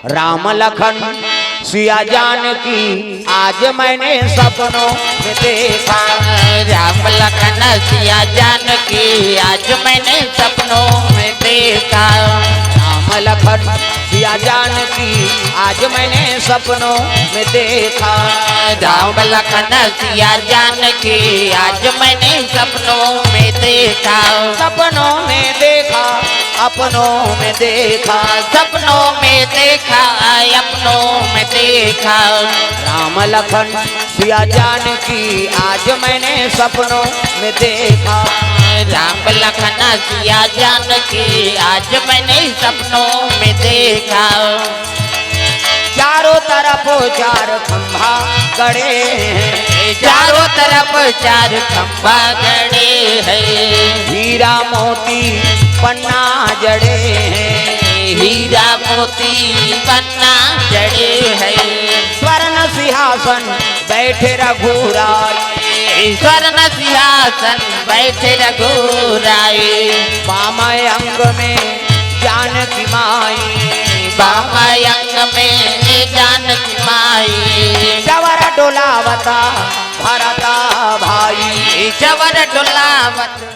राम लखन सिया जानकी आज मैंने सपनों में देखा। राम लखन सिया जानकी आज मैंने सपनों में देखा। राम लखन सिया जानकी आज मैंने सपनों में देखा। राम लखन सिया जानकी आज मैंने सपनों में देखा। सपनों में देखा अपनों में देखा। सपनों में देखा अपनों में देखा। राम लखन सिया जानकी आज मैंने सपनों में देखा। राम लखन सिया जानकी आज मैंने सपनों में देखा। चारों तरफ चार खंभा गड़े हैं। चारों तरफ चार खंभा गड़े हैं। हीरा मोती पन्ना जड़े हैं। हीरा मोती पन्ना जड़े हैं। स्वर्ण सिंहासन बैठे रघुराई। स्वर्ण सिंहासन बैठे रघुराई। बामय अंग में जानकी माई। बामय अंग में जानकी माई। चवर डोलावता भरता भाई। चवर डोलावत